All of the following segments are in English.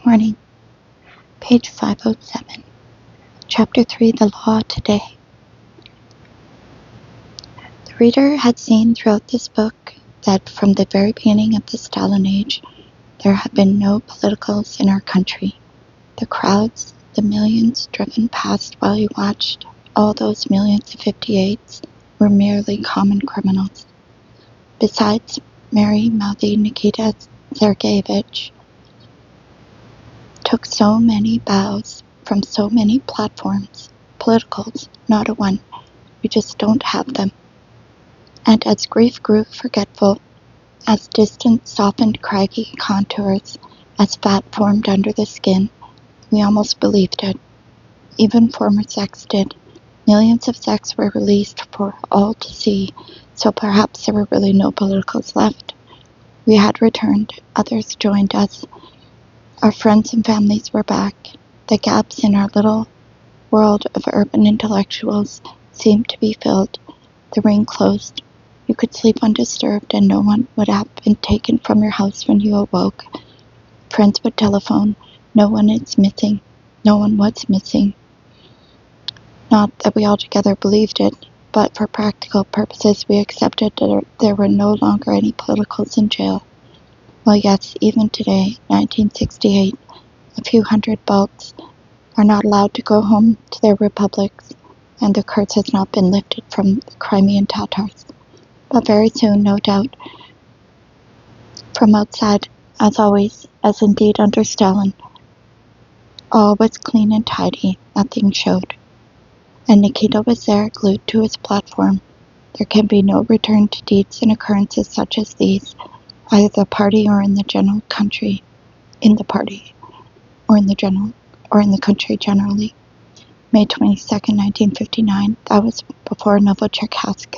Warning. Page 507. Chapter 3, The Law Today. The reader had seen throughout this book that from the very beginning of the Stalin age, there had been no politicals in our country. The crowds, the millions driven past while you watched, all those millions of 58s were merely common criminals. Besides merry-mouthy Nikita Sergeyevich, took so many bows from so many platforms, politicals, not a one. We just don't have them. And as grief grew forgetful, as distance softened craggy contours, as fat formed under the skin, we almost believed it. Even former sects did. Millions of sects were released for all to see, so perhaps there were really no politicals left. We had returned, others joined us. Our friends and families were back. The gaps in our little world of urban intellectuals seemed to be filled. The ring closed. You could sleep undisturbed and no one would have been taken from your house when you awoke. Friends would telephone. No one is missing. No one was missing. Not that we altogether believed it, but for practical purposes we accepted that there were no longer any politicals in jail. Well, yes, even today, 1968, a few hundred Balts are not allowed to go home to their republics, and the curse has not been lifted from the Crimean Tatars. But very soon, no doubt, from outside, as always, as indeed under Stalin, all was clean and tidy, nothing showed. And Nikita was there, glued to his platform. There can be no return to deeds and occurrences such as these, either the party or in the general country, in the party, or in the country generally. May 22nd, 1959, that was before Novocherkassk.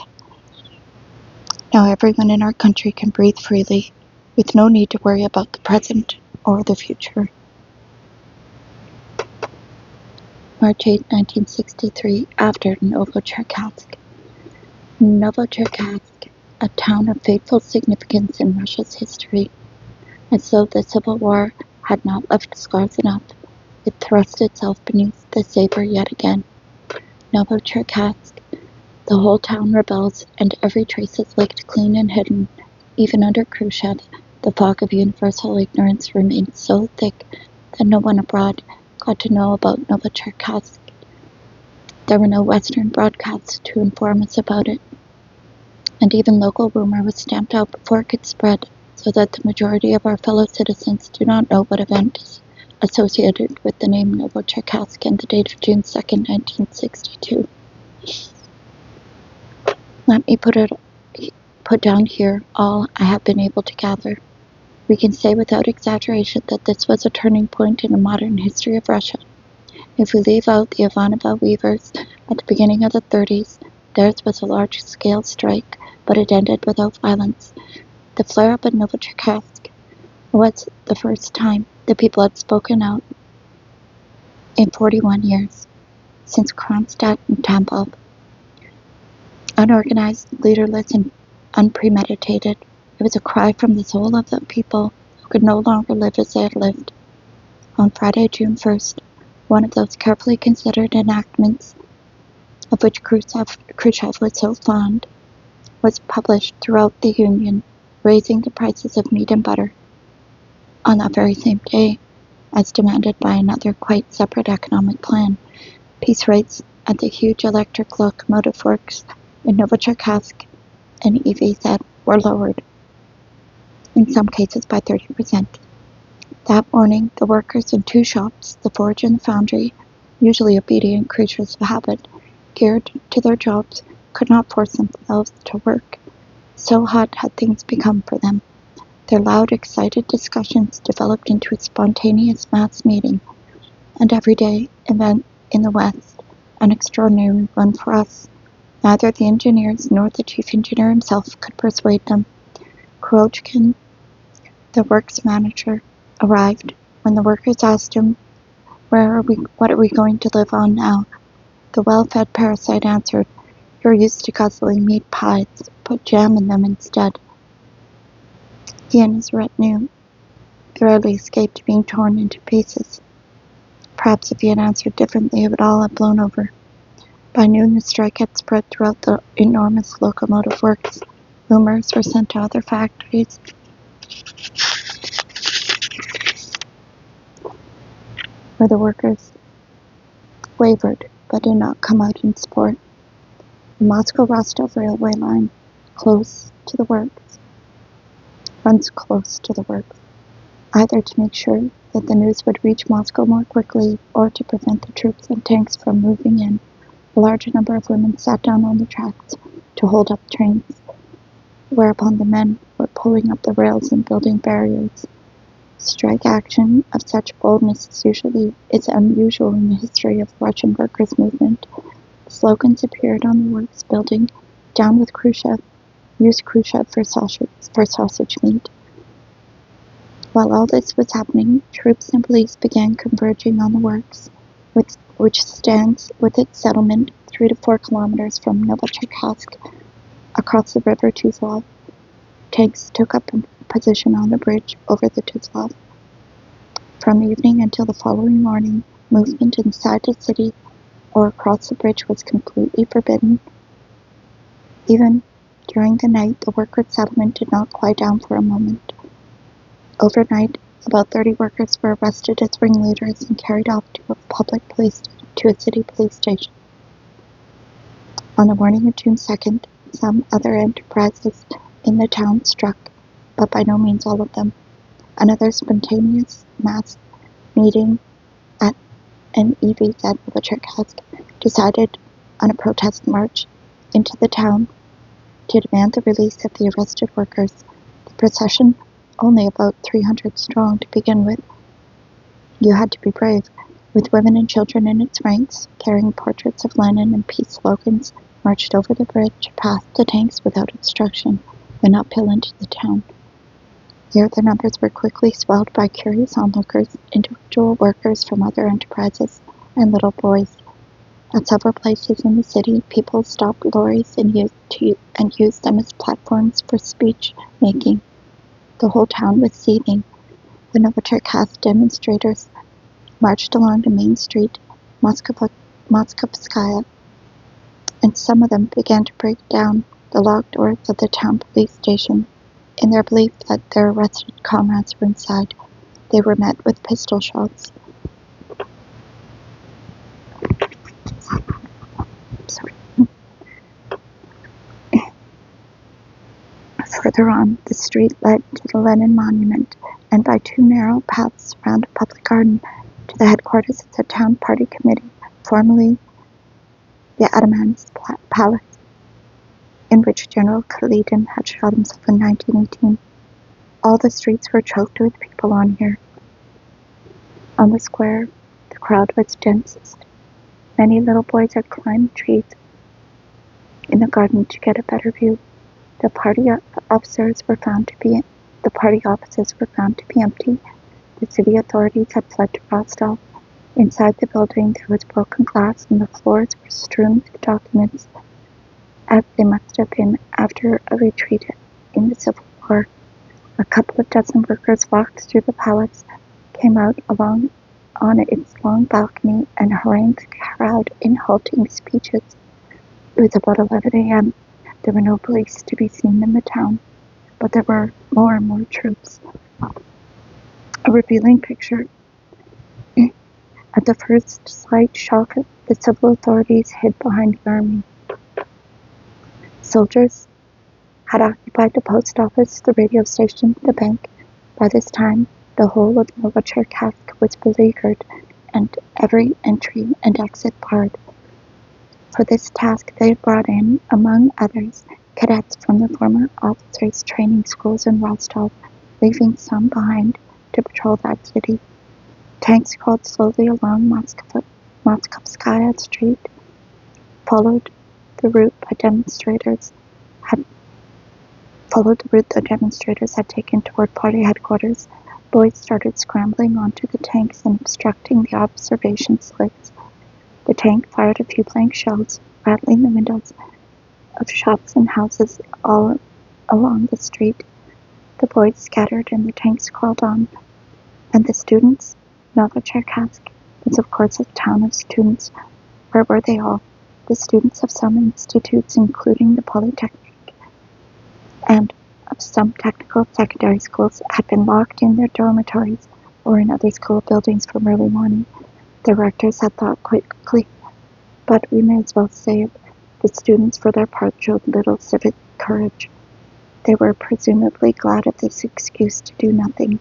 Now everyone in our country can breathe freely, with no need to worry about the present or the future. March 8, 1963, after Novocherkassk. Novocherkassk, a town of fateful significance in Russia's history. As though the Civil War had not left scars enough, it thrust itself beneath the saber yet again. Novocherkassk, the whole town rebels, and every trace is licked clean and hidden. Even under Khrushchev, the fog of universal ignorance remained so thick that no one abroad got to know about Novocherkassk. There were no Western broadcasts to inform us about it, and even local rumor was stamped out before it could spread, so that the majority of our fellow citizens do not know what event is associated with the name Novocherkassk and the date of June 2nd, 1962. Let me put down here all I have been able to gather. We can say without exaggeration that this was a turning point in the modern history of Russia. If we leave out the Ivanova weavers at the beginning of the 30s, theirs was a large-scale strike, but it ended without violence. The flare-up in Novocherkassk was the first time the people had spoken out in 41 years, since Kronstadt and Tambov. Unorganized, leaderless, and unpremeditated, it was a cry from the soul of the people who could no longer live as they had lived. On Friday, June 1st, one of those carefully considered enactments of which Khrushchev was so fond, was published throughout the Union, raising the prices of meat and butter. On that very same day, as demanded by another quite separate economic plan, piece rates at the huge electric locomotive works in Novocherkassk and VII were lowered, in some cases by 30%. That morning, the workers in two shops, the forge and the foundry, usually obedient creatures of habit, geared to their jobs, could not force themselves to work. So hot had things become for them. Their loud, excited discussions developed into a spontaneous mass meeting, and everyday event in the West, an extraordinary one for us. Neither the engineers nor the chief engineer himself could persuade them. Kurochkin, the works manager, arrived. When the workers asked him, what are we going to live on now? The well-fed parasite answered, "You're used to guzzling meat pies. Put jam in them instead." He and his retinue thoroughly escaped being torn into pieces. Perhaps if he had answered differently, it would all have blown over. By noon, the strike had spread throughout the enormous locomotive works. Rumors were sent to other factories, where the workers wavered but did not come out in support. The Moscow-Rostov railway line, runs close to the works, either to make sure that the news would reach Moscow more quickly or to prevent the troops and tanks from moving in. A large number of women sat down on the tracks to hold up trains, whereupon the men were pulling up the rails and building barriers. Strike action of such boldness is unusual in the history of the Russian workers' movement. Slogans appeared on the works building: "Down with Khrushchev," "Use Khrushchev for sausage meat." While all this was happening, troops and police began converging on the works, which stands with its settlement 3 to 4 kilometers from Novocherkassk across the river Tuzlov. Tanks took up a position on the bridge over the Tuzlov. From evening until the following morning, movement inside the city or across the bridge was completely forbidden. Even during the night, the workers' settlement did not quiet down for a moment. Overnight, about 30 workers were arrested as ringleaders and carried off to a city police station. On the morning of June 2nd, some other enterprises in the town struck, but by no means all of them. Another spontaneous mass meeting at an VII Novocherkassk decided on a protest march into the town to demand the release of the arrested workers. The procession, only about 300 strong to begin with, you had to be brave, with women and children in its ranks, carrying portraits of Lenin and peace slogans, marched over the bridge, past the tanks without obstruction, then uphill into the town. Here the numbers were quickly swelled by curious onlookers, individual workers from other enterprises, and little boys. At several places in the city, people stopped lorries and used them as platforms for speech making. The whole town was seething. The Novocherkassk demonstrators marched along the main street, Moskovskaya, and some of them began to break down the locked doors of the town police station. In their belief that their arrested comrades were inside, they were met with pistol shots. Further on, the street led to the Lenin Monument, and by 2 narrow paths around a public garden to the headquarters of the town party committee, formerly the Ataman's Palace, in which General Kalidin had shot himself in 1918. All the streets were choked with people on here. On the square, the crowd was densest. Many little boys had climbed trees in the garden to get a better view. The party offices were found to be empty. The city authorities had fled to Rostov. Inside the building there was broken glass and the floors were strewn with documents, as they must have been after a retreat in the Civil War. A couple of dozen workers walked through the palace, came out on its long balcony, and harangued the crowd in halting speeches. It was about 11 a.m. There were no police to be seen in the town, but there were more and more troops. A revealing picture. At the first slight shock, the civil authorities hid behind the army. Soldiers had occupied the post office, the radio station, the bank. By this time, the whole of Novocherkassk was beleaguered, and every entry and exit barred. For this task they had brought in, among others, cadets from the former officers' training schools in Rostov, leaving some behind to patrol that city. Tanks crawled slowly along Moskovskaya Street, followed the route the demonstrators had taken toward party headquarters. Boys started scrambling onto the tanks and obstructing the observation slits. The tank fired a few blank shells, rattling the windows of shops and houses all along the street. The boys scattered and the tanks crawled on. And the students? Novichok asked. It's of course a town of students. Where were they all? The students of some institutes, including the Polytechnic, and of some technical secondary schools, had been locked in their dormitories or in other school buildings from early morning. The rectors had thought quite quickly, but we may as well say it. The students, for their part, showed little civic courage. They were presumably glad of this excuse to do nothing.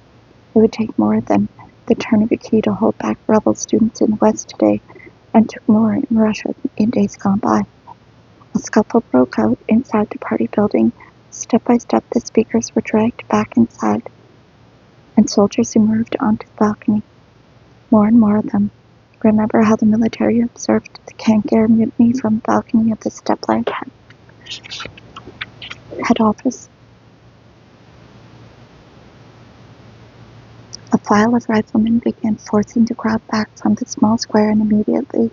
It would take more than the turn of a key to hold back rebel students in the West today, and took more in Russia in days gone by. A scuffle broke out inside the party building. Step by step the speakers were dragged back inside, and soldiers emerged onto the balcony. More and more of them. Remember how the military observed the Kankar mutiny from the balcony of the Stepland head office? A file of riflemen began forcing the crowd back from the small square and immediately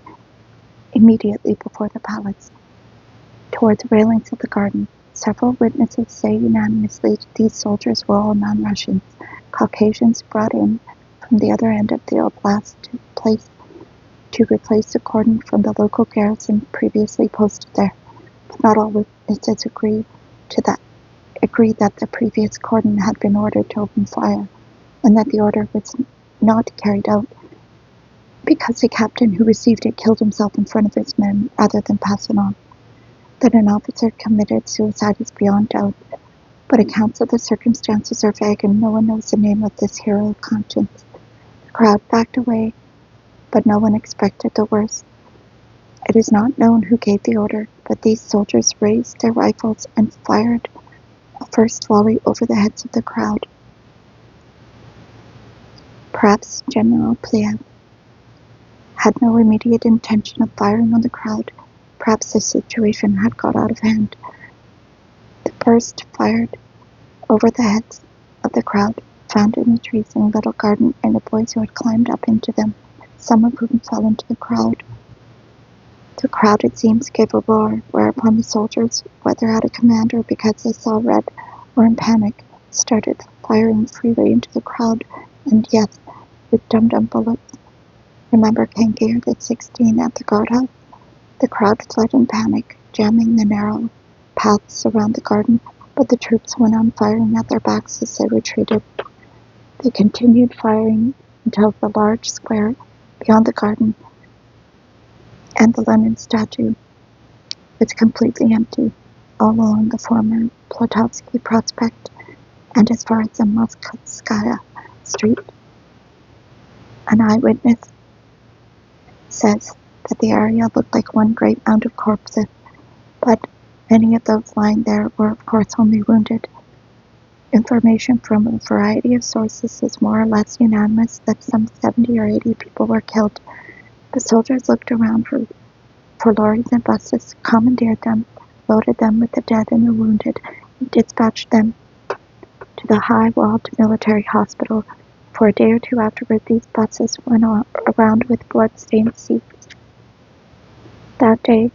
before the palace, toward the railings of the garden. Several witnesses say unanimously these soldiers were all non-Russians, Caucasians brought in from the other end of the oblast to replace the cordon from the local garrison previously posted there. But not all witnesses agree that the previous cordon had been ordered to open fire, and that the order was not carried out because the captain who received it killed himself in front of his men rather than pass it on. That an officer committed suicide is beyond doubt, but accounts of the circumstances are vague and no one knows the name of this hero of conscience. The crowd backed away, but no one expected the worst. It is not known who gave the order, but these soldiers raised their rifles and fired a first volley over the heads of the crowd. Perhaps General Pliev had no immediate intention of firing on the crowd. Perhaps the situation had got out of hand. The burst fired over the heads of the crowd, found in the trees in a little garden, and the boys who had climbed up into them, some of whom fell into the crowd. The crowd, it seems, gave a roar, whereupon the soldiers, whether out of command or because they saw red or in panic, started firing freely into the crowd, and yes, with dum-dum bullets. Remember Kankar the 16 at the guardhouse? The crowd fled in panic, jamming the narrow paths around the garden, but the troops went on firing at their backs as they retreated. They continued firing until the large square beyond the garden and the Lenin statue was completely empty, all along the former Plotovsky Prospect and as far as the Moskovskaya Street. An eyewitness says that the area looked like one great mound of corpses, but many of those lying there were of course only wounded. Information from a variety of sources is more or less unanimous that some 70 or 80 people were killed. The soldiers looked around for lorries and buses, commandeered them, loaded them with the dead and the wounded, and dispatched them to the high-walled military hospital. For a day or two afterward, these buses went around with blood-stained seats. That day,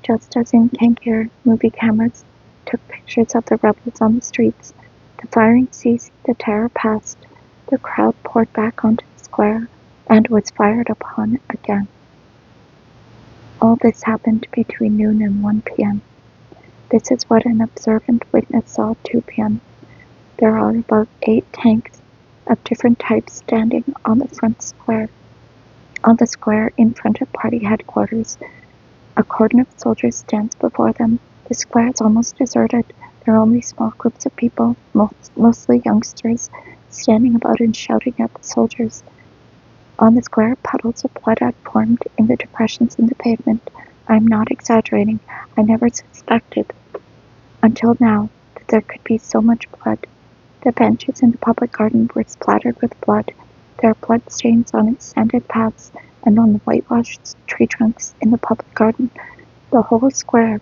just as in Kankar, movie cameras took pictures of the rebels on the streets. The firing ceased, the terror passed, the crowd poured back onto the square, and was fired upon again. All this happened between noon and 1 p.m. This is what an observant witness saw at 2 p.m. There are about 8 tanks of different types standing on the square in front of party headquarters. A cordon of soldiers stands before them. The square is almost deserted. There are only small groups of people, mostly youngsters, standing about and shouting at the soldiers. On the square, puddles of blood had formed in the depressions in the pavement. I am not exaggerating. I never suspected, until now, that there could be so much blood. The benches in the public garden were splattered with blood. There are blood stains on its sanded paths and on the whitewashed tree trunks in the public garden. The whole square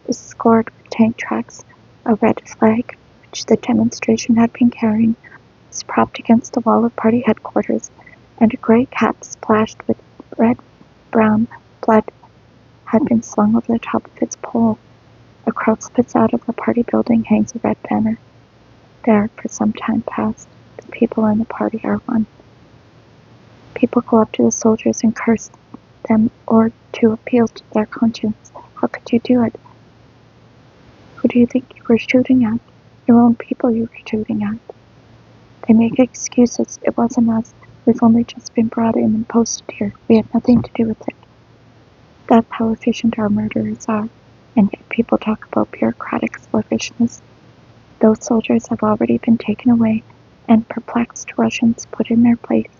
is scored with tank tracks. A red flag, which the demonstration had been carrying, was propped against the wall of party headquarters, and a gray cap splashed with red-brown blood had been slung over the top of its pole. Across the facade of the party building hangs a red banner. There, for some time past, the people in the party are one. People go up to the soldiers and curse them or to appeal to their conscience. How could you do it? Who do you think you were shooting at? Your own people you were shooting at. They make excuses. It wasn't us. We've only just been brought in and posted here. We had nothing to do with it. That's how efficient our murderers are. And yet people talk about bureaucratic sluggishness. Those soldiers have already been taken away, and perplexed Russians put in their place.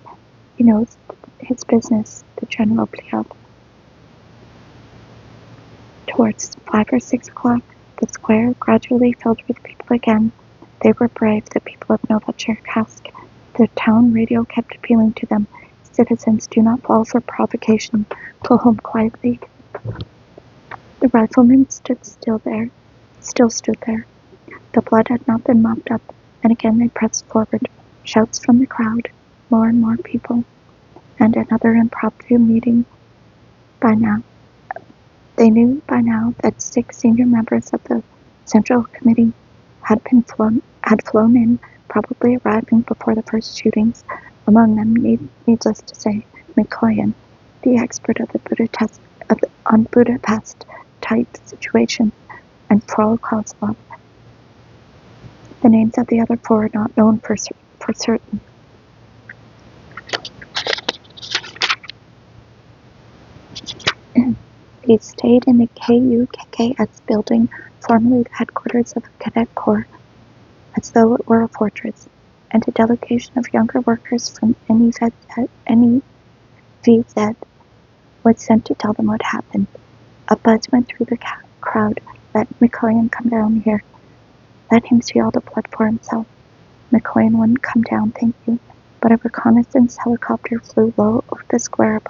He knows his business, the general plead. Towards 5 or 6 o'clock, the square gradually filled with people again. They were brave, the people of Novocherkassk. The town radio kept appealing to them. Citizens, do not fall for provocation. Go home quietly. The riflemen still stood there. The blood had not been mopped up, and again they pressed forward. Shouts from the crowd. More and more people. And another impromptu meeting. They knew by now that 6 senior members of the Central Committee had flown in, probably arriving before the first shootings. Among them, needless to say, Mikoyan, the expert on Budapest-type situations, and Frol Kozlov. The names of the other 4 are not known for certain. They stayed in the KUKKS building, formerly the headquarters of the Cadet Corps, as though it were a fortress, and a delegation of younger workers from any VII was sent to tell them what happened. A buzz went through the crowd. Let Mikoyan come down here. Let him see all the blood for himself. Mikoyan wouldn't come down, thank you, but a reconnaissance helicopter flew low over the square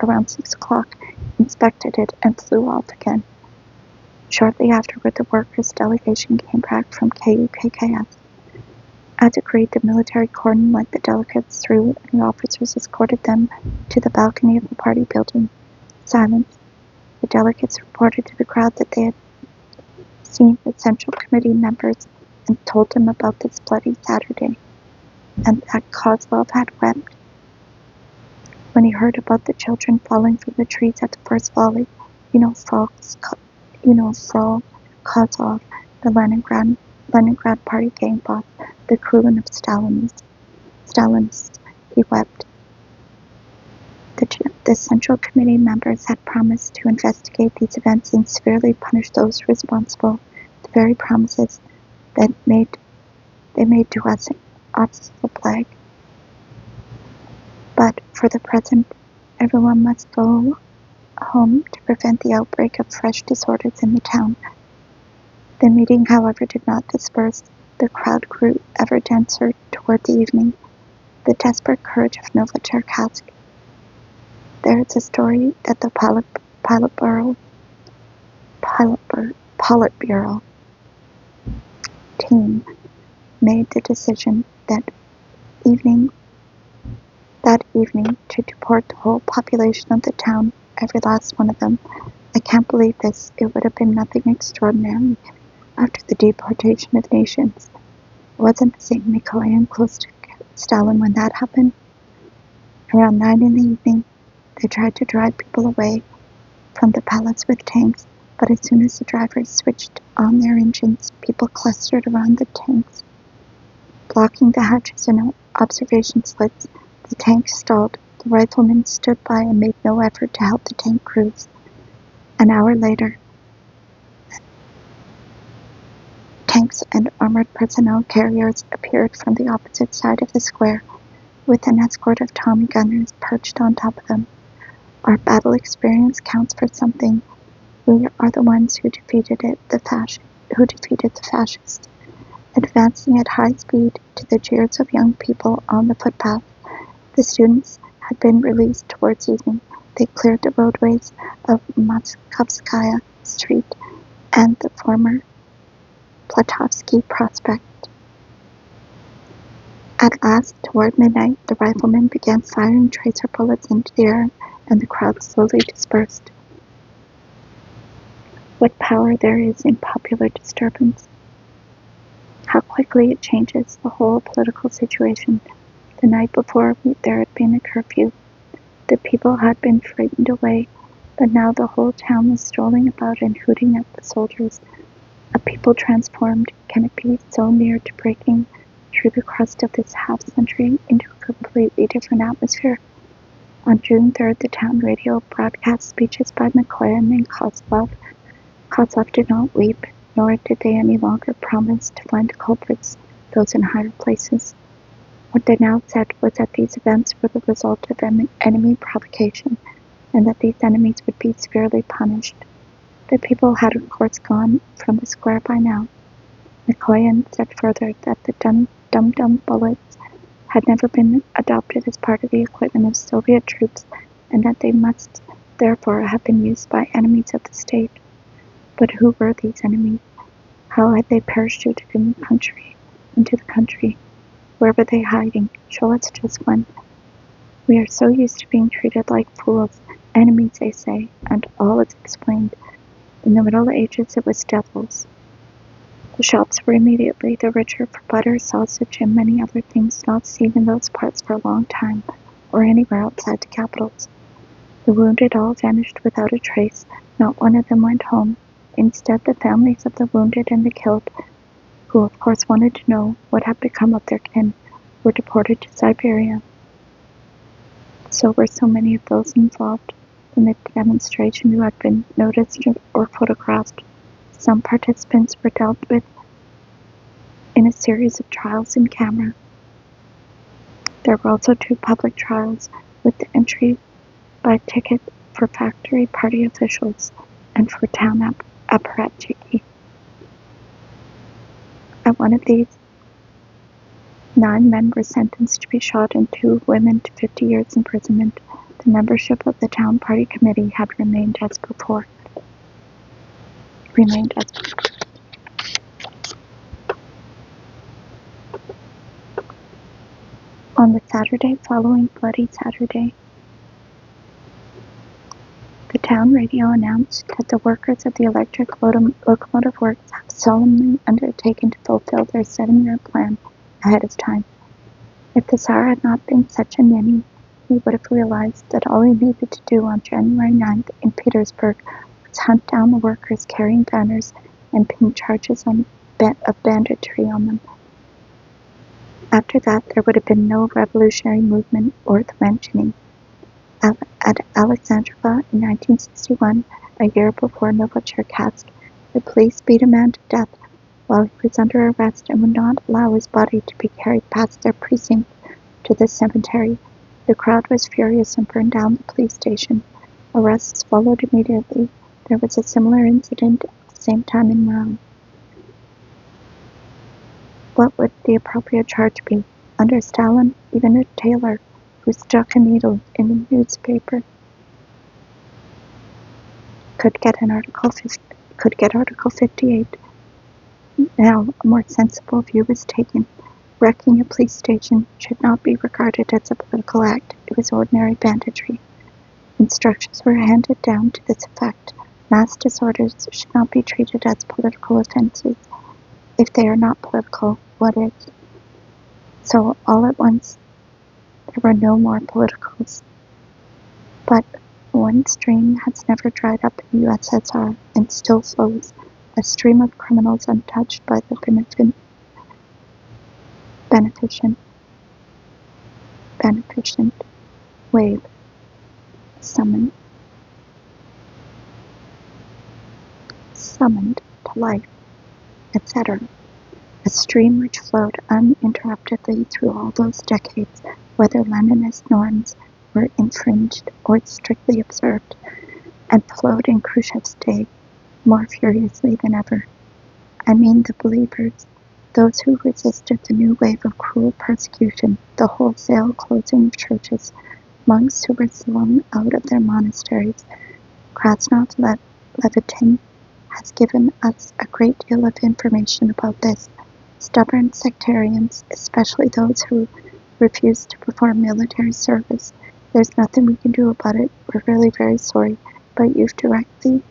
around 6 o'clock, inspected it, and flew off again. Shortly afterward, the workers' delegation came back from KUKKS. As agreed, the military cordon led the delegates through, and the officers escorted them to the balcony of the party building. Silence. The delegates reported to the crowd that they had seen the Central Committee members and told them about this bloody Saturday, and that Kozlov had wept. When he heard about the children falling from the trees at the first volley, Frol Kozlov, the Leningrad party gang boss, the Krulin of Stalinists, he wept. The Central Committee members had promised to investigate these events and severely punish those responsible. The very promises that they made to us a plague. But for the present, everyone must go home to prevent the outbreak of fresh disorders in the town. The meeting, however, did not disperse. The crowd grew ever denser toward the evening. The desperate courage of Novocherkassk. There is a story that the Politburo team made the decision that evening to deport the whole population of the town, every last one of them. I can't believe this. It would have been nothing extraordinary after the deportation of nations. Wasn't the St. Mikoyan close to Stalin when that happened? Around 9 in the evening, they tried to drive people away from the palace with tanks, but as soon as the drivers switched on their engines, people clustered around the tanks, blocking the hatches and observation slits. The tanks stalled. The riflemen stood by and made no effort to help the tank crews. An hour later, tanks and armored personnel carriers appeared from the opposite side of the square, with an escort of Tommy gunners perched on top of them. Our battle experience counts for something. We are the ones who defeated the fascists. Advancing at high speed to the jeers of young people on the footpath, the students had been released towards evening. They cleared the roadways of Moskovskaya Street and the former Platovsky Prospect. At last, toward midnight, the riflemen began firing tracer bullets into the air, and the crowd slowly dispersed. What power there is in popular disturbance. How quickly it changes the whole political situation. The night before, there had been a curfew. The people had been frightened away, but now the whole town was strolling about and hooting at the soldiers. A people transformed, can it be, so near to breaking through the crust of this half-century into a completely different atmosphere? On June 3rd, the town radio broadcast speeches by McCoyan and Kozlov. Kozlov did not weep, nor did they any longer promise to find the culprits, those in higher places. What they now said was that these events were the result of enemy provocation, and that these enemies would be severely punished. The people had of course gone from the square by now. McCoyan said further that the dum-dum bullets had never been adopted as part of the equipment of Soviet troops, and that they must therefore have been used by enemies of the state. But who were these enemies? How had they parachuted into the country? Where were they hiding? Show us just one. We are so used to being treated like fools, enemies, they say, and all is explained. In the Middle Ages, it was devils. The shops were immediately the richer for butter, sausage, and many other things not seen in those parts for a long time, or anywhere outside the capitals. The wounded all vanished without a trace. Not one of them went home. Instead, the families of the wounded and the killed, who of course wanted to know what had become of their kin, were deported to Siberia. So were so many of those involved in the demonstration who had been noticed or photographed. Some participants were dealt with in a series of trials in camera. There were also 2 public trials, with the entry by ticket for factory party officials and for town apparatchiki. At one of these, 9 men were sentenced to be shot and 2 women to 50 years imprisonment. The membership of the town party committee had remained as before. On the Saturday following Bloody Saturday, the town radio announced that the workers of the electric locomotive works have solemnly undertaken to fulfill their 7-year plan ahead of time. If the Tsar had not been such a ninny, he would have realized that all he needed to do on January 9th in Petersburg was hunt down the workers carrying banners and pin charges of banditry on them. After that, there would have been no revolutionary movement worth mentioning. At Alexandrova in 1961, a year before Novocherkassk, the police beat a man to death while he was under arrest and would not allow his body to be carried past their precinct to the cemetery. The crowd was furious and burned down the police station. Arrests followed immediately. There was a similar incident at the same time in Rome. What would the appropriate charge be? Under Stalin, even a tailor who stuck a needle in a newspaper could get Article 58. Now, a more sensible view was taken. Wrecking a police station should not be regarded as a political act. It was ordinary banditry. Instructions were handed down to this effect. Mass disorders should not be treated as political offenses. If they are not political, what is? So, all at once, there were no more politicals. But one stream has never dried up in the USSR and still flows, a stream of criminals untouched by the beneficent wave, summoned to life, etc. A stream which flowed uninterruptedly through all those decades, whether Leninist norms were infringed or strictly observed, and flowed in Khrushchev's day more furiously than ever. I mean the believers, those who resisted the new wave of cruel persecution, the wholesale closing of churches, monks who were thrown out of their monasteries. Krasnov Levitin has given us a great deal of information about this. Stubborn sectarians, especially those who refuse to perform military service. There's nothing we can do about it. We're really very sorry, but you're directly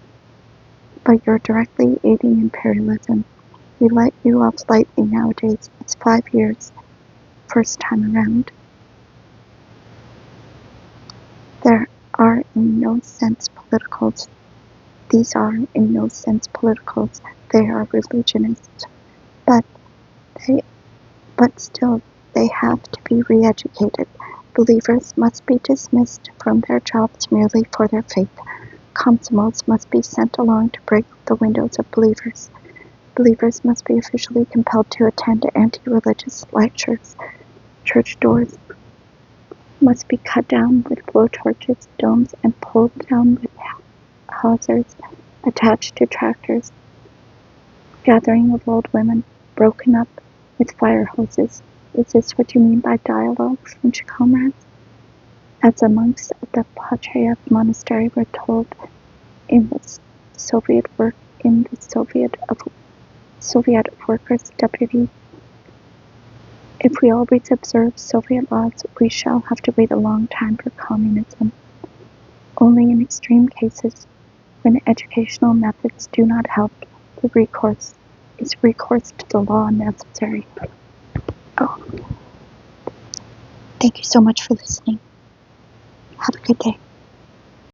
aiding imperialism. We let you off lightly nowadays. It's 5 years. First time around. are in no sense politicals. These are in no sense politicals. They are religionists, but still they have to be re-educated. Believers must be dismissed from their jobs merely for their faith. Comsomals must be sent along to break the windows of believers. Believers must be officially compelled to attend anti-religious lectures. Church doors must be cut down with blowtorches, domes, and pulled down with hawsers attached to tractors. Gathering of old women, broken up with fire hoses. Is this what you mean by dialogue, French comrades? As the monks of the Ch03 monastery were told in the Soviet Workers' Deputy, if we always observe Soviet laws, we shall have to wait a long time for communism. Only in extreme cases, when educational methods do not help, is recourse to the law necessary. Oh. Thank you so much for listening. Have a good day.